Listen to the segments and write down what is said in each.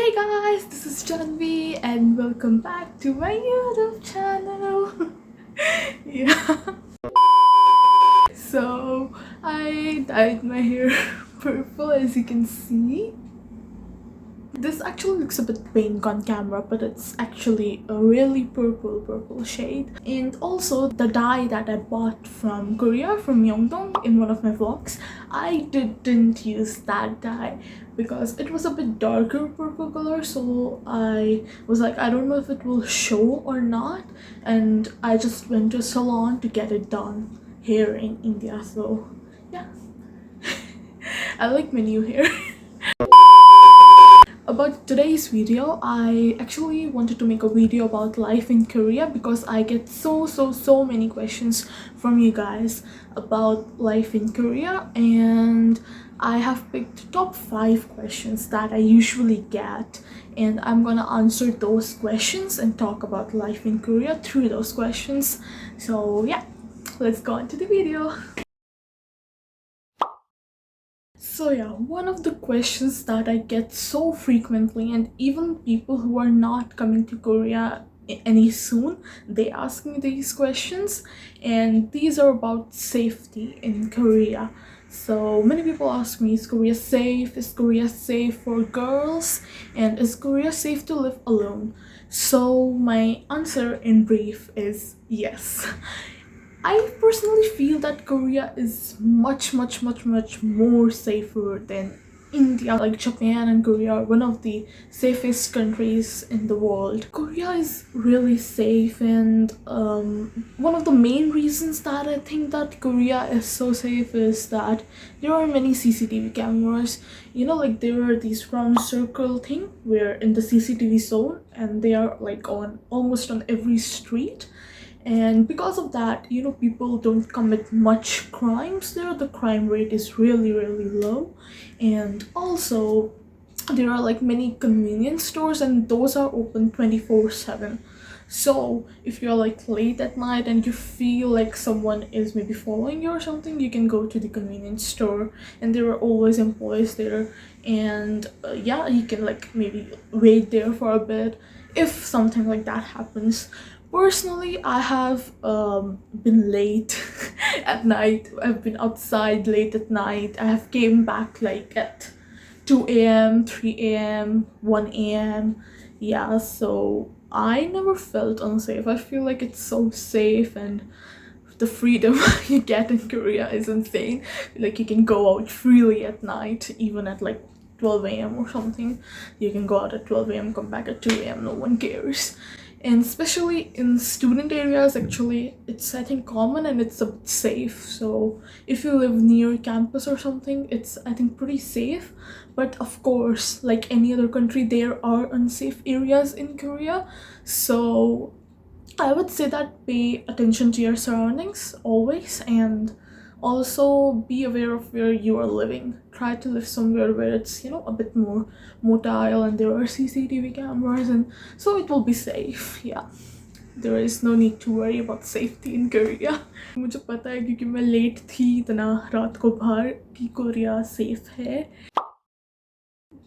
Hey guys, this is Byeeee and welcome back to my YouTube channel. Yeah. So I dyed my hair purple, as you can see. This actually looks a bit pink on camera, but it's actually a really purple shade. And also the dye that I bought from Korea, from Myeongdong, in one of my vlogs, I didn't use that dye because it was a bit darker purple color, so I was like, I don't know if it will show or not, and I just went to a salon to get it done here in India. So yeah. I like my new hair. About today's video, I actually wanted to make a video about life in Korea because I get so many questions from you guys about life in Korea, and I have picked top 5 questions that I usually get, and I'm gonna answer those questions and talk about life in Korea through those questions. So yeah, let's go into the video. So yeah, one of the questions that I get so frequently, and even people who are not coming to Korea any soon, they ask me these questions, and these are about safety in Korea. So many people ask me, is Korea safe? Is Korea safe for girls? And is Korea safe to live alone? So my answer in brief is yes. I personally feel that Korea is much more safer than India. Like Japan and Korea are one of the safest countries in the world. Korea is really safe, and one of the main reasons that I think that Korea is so safe is that there are many CCTV cameras. You know, like there are these round circle thing where in the CCTV zone, and they are like on almost on every street. And because of that, you know, people don't commit much crimes there. The crime rate is really low. And also there are like many convenience stores, and those are open 24/7. So if you're like late at night and you feel like someone is maybe following you or something, you can go to the convenience store, and there are always employees there. And yeah, you can like maybe wait there for a bit if something like that happens. Personally, I have been late at night. I've been outside late at night. I have came back like at 2 a.m, 3 a.m, 1 a.m. Yeah, so I never felt unsafe. I feel like it's so safe, and the freedom you get in Korea is insane. Like you can go out freely at night, even at like 12 a.m or something. You can go out at 12 a.m, come back at 2 a.m, no one cares. And especially in student areas, actually it's I think common, and it's a bit safe. So if you live near campus or something, it's I think pretty safe. But of course, like any other country, there are unsafe areas in Korea. So I would say that pay attention to your surroundings always, and also be aware of where you are living. Try to live somewhere where it's, you know, a bit more mobile and there are CCTV cameras, and so it will be safe. Yeah, there is no need to worry about safety in Korea. मुझे पता है क्योंकि मैं late थी इतना रात को बाहर कि कोरिया सेफ है.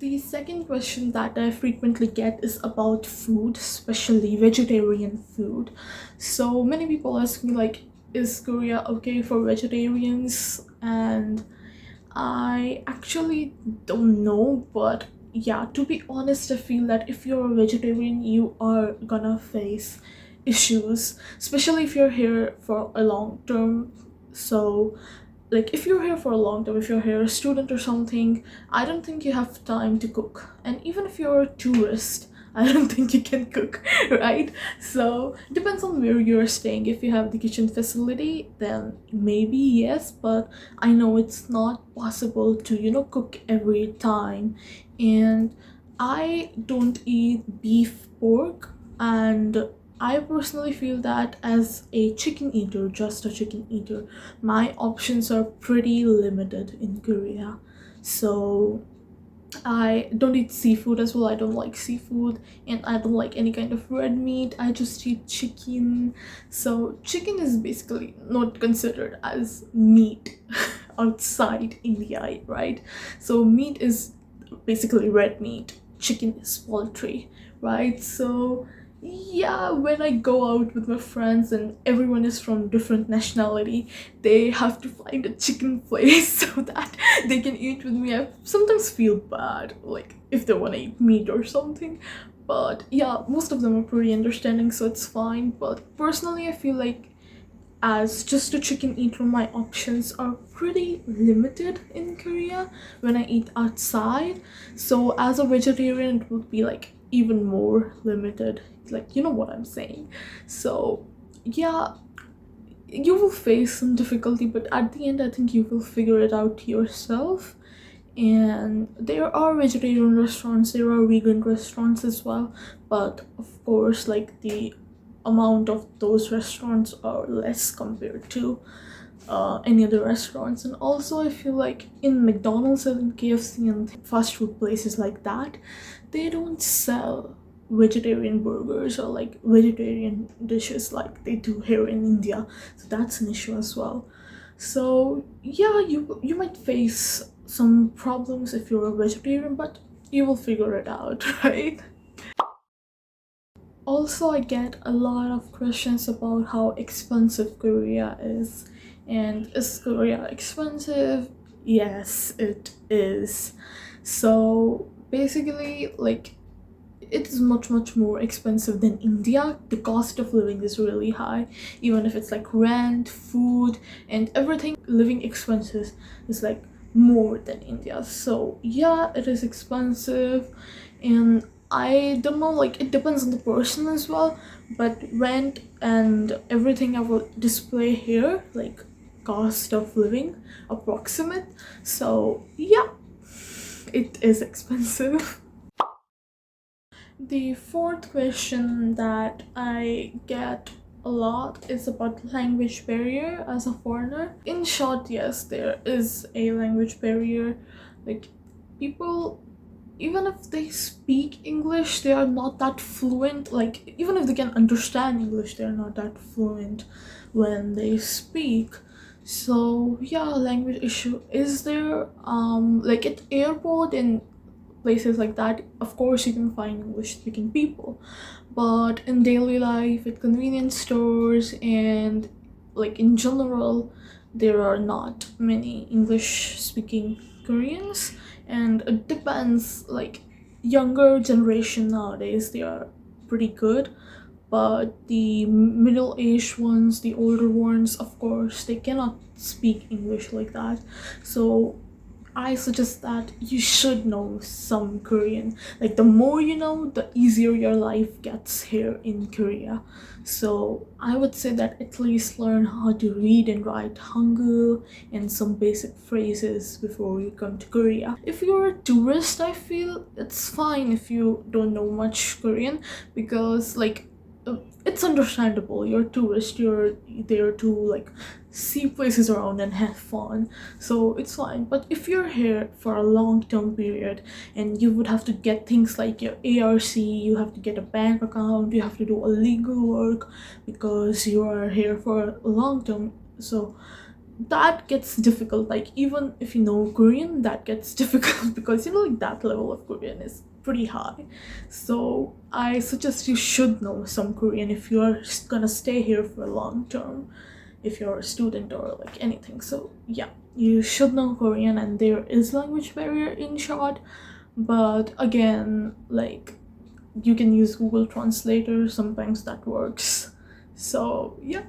The second question that I frequently get is about food, especially vegetarian food. So many people ask me like, is Korea okay for vegetarians? And I actually don't know, but yeah, to be honest, I feel that if you're a vegetarian, you are gonna face issues, especially if you're here for a long term. So like if you're here for a long time, if you're here a student or something, I don't think you have time to cook. And even if you're a tourist, I don't think you can cook, right? So it depends on where you're staying. If you have the kitchen facility, then maybe yes, but I know it's not possible to, you know, cook every time. And I don't eat beef, pork, and I personally feel that as a chicken eater, just a chicken eater, my options are pretty limited in Korea. So I don't eat seafood as well. I don't like seafood, and I don't like any kind of red meat. I just eat chicken. So chicken is basically not considered as meat outside India, right? So meat is basically red meat. chicken is poultry, right? So yeah, when I go out with my friends and everyone is from different nationality, they have to find a chicken place so that they can eat with me. I sometimes feel bad, like if they want to eat meat or something, but yeah, most of them are pretty understanding, so it's fine. But personally, I feel like as just a chicken eater, my options are pretty limited in Korea when I eat outside. So as a vegetarian, it would be like even more limited. Like, you know what I'm saying. So yeah, you will face some difficulty, but at the end, I think you will figure it out yourself. And there are vegetarian restaurants, there are vegan restaurants as well, but of course, like the amount of those restaurants are less compared to any other restaurants. And also, I feel like in McDonald's and KFC and fast food places like that, they don't sell vegetarian burgers or like vegetarian dishes like they do here in India, so that's an issue as well. So yeah, you might face some problems if you're a vegetarian, but you will figure it out, right? Also, I get a lot of questions about how expensive Korea is. And is Korea expensive? Yes, it is. So basically, like, it's much more expensive than India. The cost of living is really high, even if it's like rent, food, and everything. Living expenses is like more than India. So yeah, it is expensive, and I don't know, like it depends on the person as well. But rent and everything I will display here, like cost of living approximate. So yeah, it is expensive. The fourth question that I get a lot is about language barrier as a foreigner. In short, yes, there is a language barrier. Like people, even if they speak English, they are not that fluent. Like even if they can understand English, they are not that fluent when they speak. So yeah, language issue is there. Like at airport and places like that, of course you can find English speaking people, but in daily life at convenience stores and like in general, there are not many English speaking Koreans. And it depends, like younger generation nowadays, they are pretty good, but the middle-aged ones, the older ones, of course they cannot speak English like that. So I suggest that you should know some Korean. Like the more you know, the easier your life gets here in Korea. So I would say that at least learn how to read and write Hangul and some basic phrases before you come to Korea. If you're a tourist, I feel it's fine if you don't know much Korean, because like it's understandable. You're a tourist, you're there to like see places around and have fun, so it's fine. But if you're here for a long-term period and you would have to get things like your ARC, you have to get a bank account, you have to do a legal work because you are here for a long term, so that gets difficult. Like even if you know Korean, that gets difficult because you know, like that level of Korean is pretty high. So I suggest you should know some Korean if you're gonna stay here for a long term, if you're a student or like anything. So yeah, you should know Korean, and there is language barrier in short. But again, like you can use Google Translator, sometimes that works. So yeah.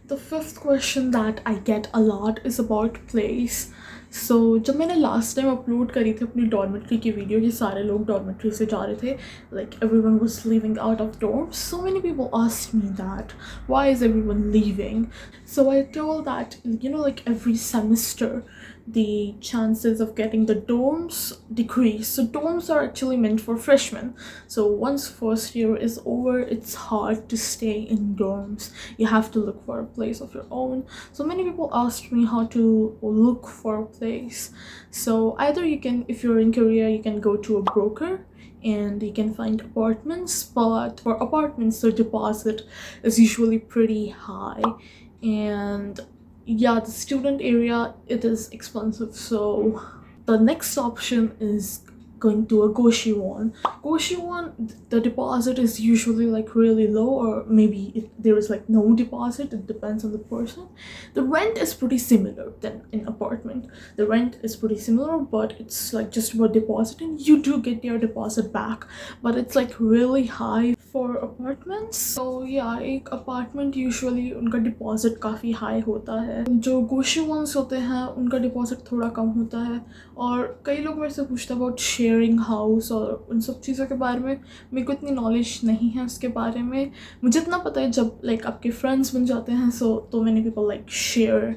The fifth question that I get a lot is about place. So जब मैंने last time upload करी थी अपनी dormitory की video, ये सारे लोग dormitory से जा रहे थे, like everyone was leaving out of dorms, so many people asked me that why is everyone leaving. So I told that, you know, like every semester the chances of getting the dorms decrease. So dorms are actually meant for freshmen. So once first year is over, it's hard to stay in dorms. You have to look for a place of your own. So many people asked me how to look for a place. So either you can, if you're in Korea, you can go to a broker and you can find apartments, but for apartments the deposit is usually pretty high, and yeah, the student area, it is expensive. So the next option is going to a Goshiwon. Goshiwon, the deposit is usually like really low, or maybe there is like no deposit. It depends on the person. The rent is pretty similar than in apartment. The rent is pretty similar, but it's like just about depositing. You do get your deposit back, but it's like really high for apartments. So yeah, एक apartment usually उनका deposit काफ़ी high होता है. जो Goshiwons होते हैं उनका deposit थोड़ा कम होता है. और कई लोग मेरे से पूछते हैं about sharing house और उन सब चीज़ों के बारे में. मेरे को इतनी knowledge नहीं है उसके बारे में. मुझे इतना पता है जब like आपके friends बन जाते हैं, so so many people like share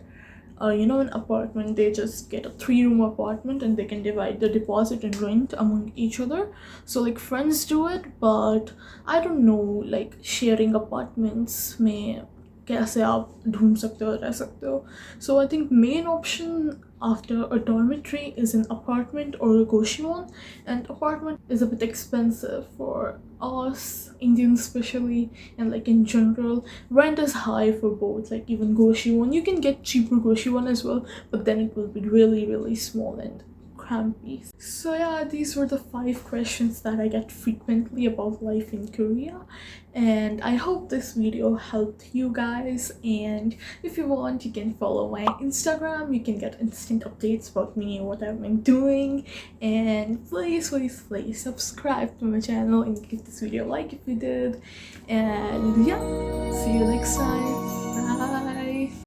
an apartment. They just get a 3-room apartment and they can divide the deposit and rent among each other. So like friends do it, but I don't know like sharing apartments में कैसे आप ढूंढ सकते हो रह सकते हो. So I think main option after a dormitory is an apartment or a Goshiwon, and apartment is a bit expensive for us Indians especially, and like in general rent is high for both. Like even Goshiwon, you can get cheaper Goshiwon as well, but then it will be really small and crampy. So yeah, these were the 5 questions that I get frequently about life in Korea, and I hope this video helped you guys. And if you want, you can follow my Instagram. You can get instant updates about me and what I've been doing. And please subscribe to my channel and give this video a like if you did. And yeah, see you next time.